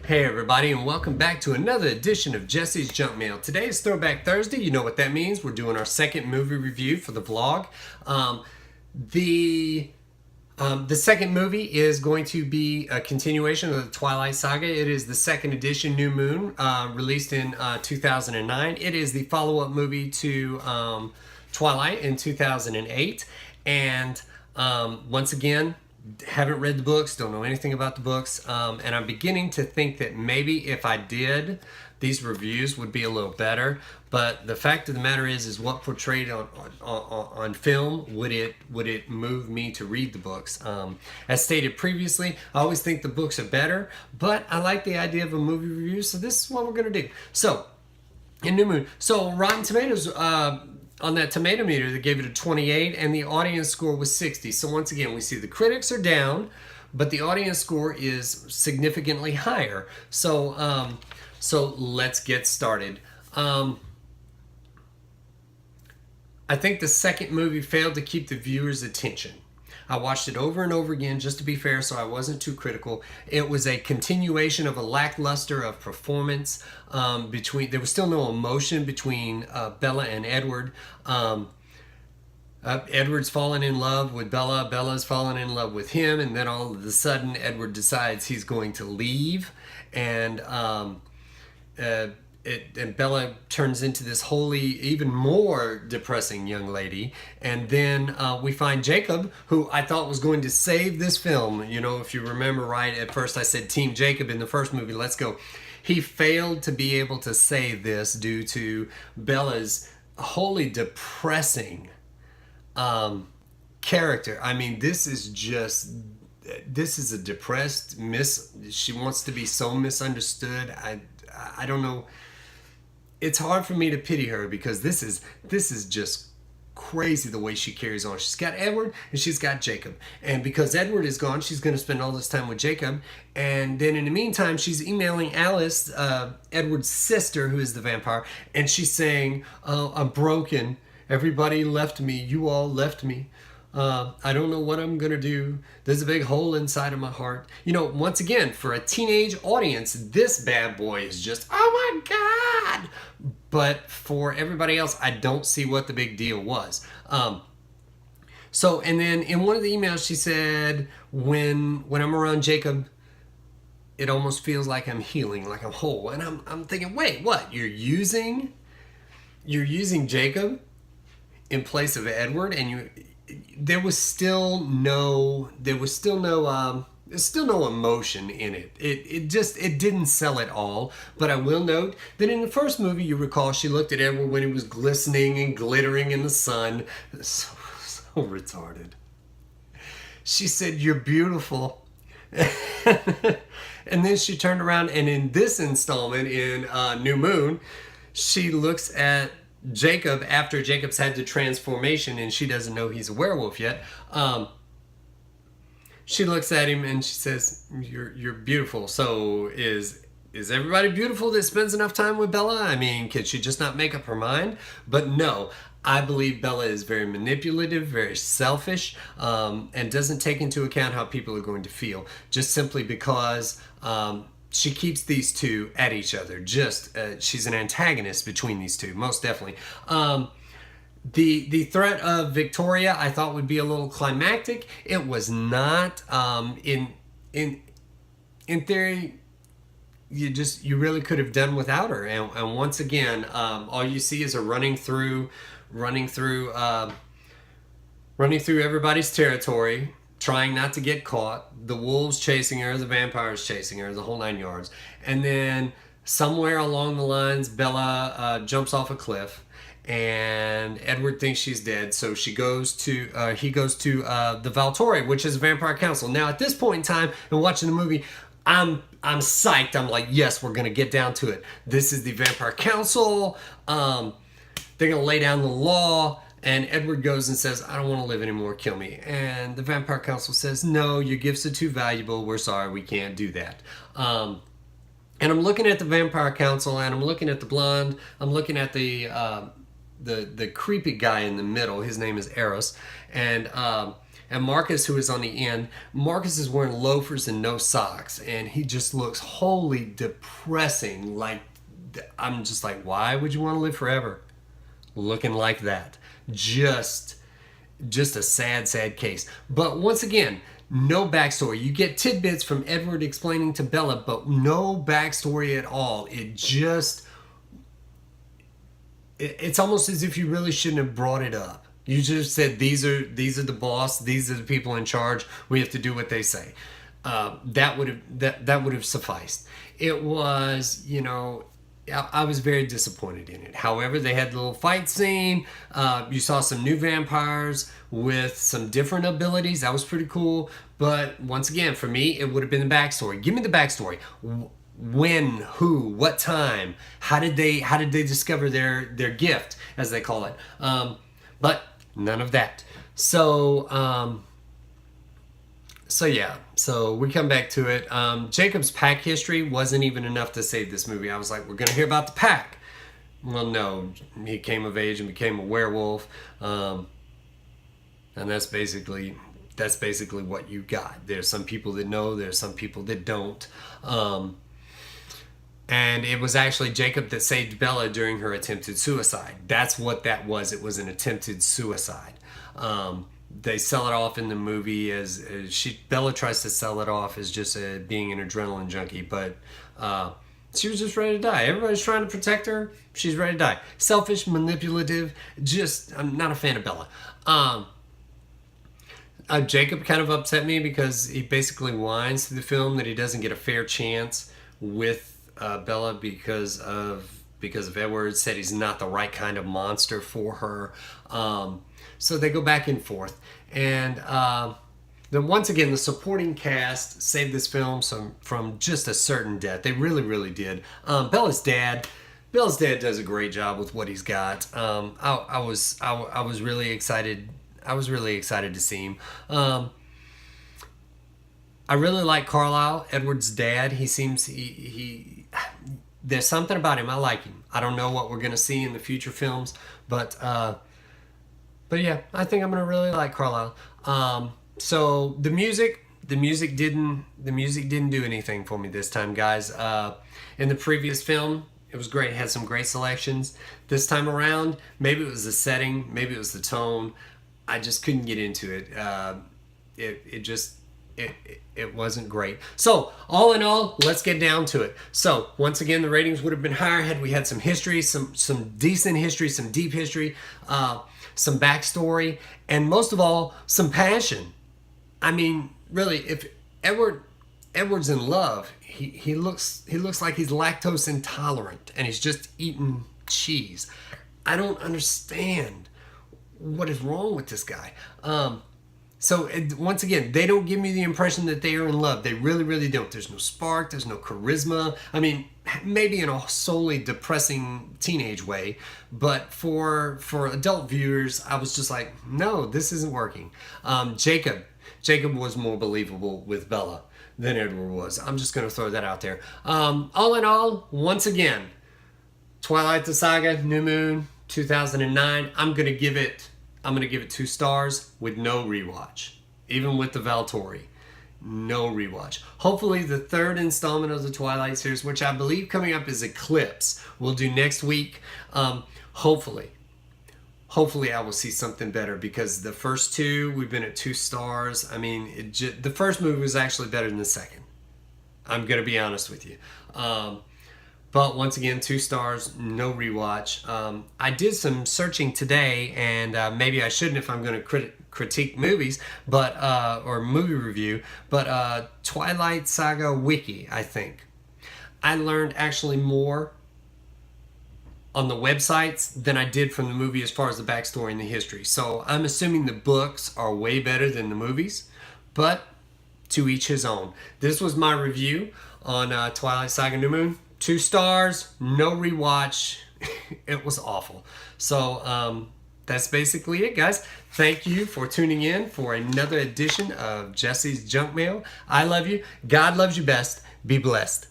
Hey everybody, and welcome back to another edition of Jesse's Junk Mail. Today is Throwback Thursday. You know what that means. We're doing our second movie review for the vlog. The second movie is going to be a continuation of the Twilight Saga. It is the second edition, New Moon, released in 2009. It is the follow-up movie to Twilight in 2008. And once again, haven't read the books, don't know anything about the books, and I'm beginning to think that maybe if I did, these reviews would be a little better. But the fact of the matter is what portrayed on film, would it move me to read the books? As stated previously, I always think the books are better, but I like the idea of a movie review, so this is what we're gonna do. So, in New Moon, so Rotten Tomatoes, on that tomato meter, they gave it a 28, and the audience score was 60. So once again, we see the critics are down, but the audience score is significantly higher. So, so let's get started. I think the second movie failed to keep the viewer's attention. I watched it over and over again just to be fair, so I wasn't too critical. It was a continuation of a lackluster of performance. There was still no emotion between Bella and Edward. Edward's fallen in love with Bella. Bella's fallen in love with him, and then all of a sudden, Edward decides he's going to leave, and Bella turns into this wholly, even more depressing young lady. And then we find Jacob, who I thought was going to save this film. You know, if you remember right, at first I said Team Jacob in the first movie, let's go. He failed to be able to save this due to Bella's wholly depressing character. I mean, this is a depressed she wants to be so misunderstood. I don't know. It's hard for me to pity her because this is just crazy the way she carries on. She's got Edward and she's got Jacob. And because Edward is gone, she's going to spend all this time with Jacob. And then in the meantime, she's emailing Alice, Edward's sister, who is the vampire, and she's saying, I'm broken. Everybody left me. You all left me. I don't know what I'm gonna do. There's a big hole inside of my heart. You know, once again, for a teenage audience, this bad boy is just, oh my God. But for everybody else, I don't see what the big deal was. And then in one of the emails, she said, when I'm around Jacob, it almost feels like I'm healing, like I'm whole. And I'm thinking, wait, what? You're using Jacob in place of Edward, and there's still no emotion in it. It didn't sell at all. But I will note that in the first movie, you recall, she looked at Edward when he was glistening and glittering in the sun. So retarded. She said, "You're beautiful." And then she turned around, and in this installment in New Moon, she looks at Jacob after Jacob's had the transformation and she doesn't know he's a werewolf yet. She looks at him and she says, you're beautiful. So is everybody beautiful that spends enough time with Bella? I mean, could she just not make up her mind? But no, I believe Bella is very manipulative, very selfish, and doesn't take into account how people are going to feel, just simply because she keeps these two at each other. She's an antagonist between these two, most definitely. The threat of Victoria I thought would be a little climactic. It was not. In theory, you really could have done without her. And once again, all you see is her running through everybody's territory, trying not to get caught, the wolves chasing her, the vampires chasing her, the whole 9 yards. And then somewhere along the lines, Bella jumps off a cliff, and Edward thinks she's dead, so he goes to the Valtori, which is a vampire council. Now, at this point in time, and watching the movie, I'm psyched. I'm like, yes, we're gonna get down to it. This is the vampire council. They're gonna lay down the law. And Edward goes and says, I don't want to live anymore, kill me. And the Vampire Council says, no, your gifts are too valuable, we're sorry, we can't do that. And I'm looking at the Vampire Council, and I'm looking at the blonde, I'm looking at the creepy guy in the middle, his name is Eros, and And Marcus, who is on the end, Marcus is wearing loafers and no socks, and he just looks wholly depressing. Like, I'm just like, why would you want to live forever looking like that? Just a sad case. But once again, no backstory. You get tidbits from Edward explaining to Bella, but no backstory at all. It's almost as if you really shouldn't have brought it up. You just said, these are the boss, these are the people in charge, we have to do what they say. That would have sufficed. It was, I was very disappointed in it. However, they had the little fight scene. You saw some new vampires with some different abilities. That was pretty cool. But once again, for me, it would have been the backstory. Give me the backstory. When, who, what time? How did they discover their gift, as they call it? But none of that. So yeah, so we come back to it. Jacob's pack history wasn't even enough to save this movie. I was like, we're going to hear about the pack. Well, no, he came of age and became a werewolf. And that's basically what you got. There's some people that know, there's some people that don't. And it was actually Jacob that saved Bella during her attempted suicide. That's what that was. It was an attempted suicide. They sell it off in the movie as Bella tries to sell it off as just being an adrenaline junkie, but she was just ready to die. Everybody's trying to protect her. She's ready to die. Selfish, manipulative. I'm not a fan of Bella. Jacob kind of upset me because he basically whines through the film that he doesn't get a fair chance with Bella because of Edward. Said he's not the right kind of monster for her. So they go back and forth. And then once again, the supporting cast saved this film from just a certain death. They really, really did. Bella's dad does a great job with what he's got. I was really excited. I was really excited to see him. I really like Carlisle, Edward's dad. He seems there's something about him. I like him. I don't know what we're gonna see in the future films, but yeah, I think I'm gonna really like Carlisle. So the music didn't do anything for me this time, guys. In the previous film, it was great. It had some great selections. This time around, maybe it was the setting, maybe it was the tone. I just couldn't get into it. It wasn't great. So all in all, let's get down to it. So once again, the ratings would have been higher had we had some history, some decent history, some deep history, some backstory, and most of all, some passion. I mean, really, if Edward's in love, he looks like he's lactose intolerant and he's just eating cheese. I don't understand what is wrong with this guy. So once again, they don't give me the impression that they are in love. They really, really don't. There's no spark. There's no charisma. I mean, maybe in a solely depressing teenage way, but for adult viewers, I was just like, no, this isn't working. Jacob was more believable with Bella than Edward was. I'm just going to throw that out there. All in all, once again, Twilight the Saga, New Moon, 2009. I'm going to give it 2 stars with no rewatch. Even with the Valtori, no rewatch. Hopefully the third installment of the Twilight series, which I believe coming up is Eclipse, we'll do next week. Hopefully I will see something better, because the first 2, we've been at 2 stars. I mean, the first movie was actually better than the second. I'm going to be honest with you. But once again, 2 stars, no rewatch. I did some searching today, and maybe I shouldn't if I'm going to critique movies, but or movie review. But Twilight Saga Wiki, I think. I learned actually more on the websites than I did from the movie as far as the backstory and the history. So I'm assuming the books are way better than the movies, but to each his own. This was my review on Twilight Saga New Moon. 2 stars, no rewatch. It was awful. So that's basically it, guys. Thank you for tuning in for another edition of Jesse's Junk Mail. I love you. God loves you best. Be blessed.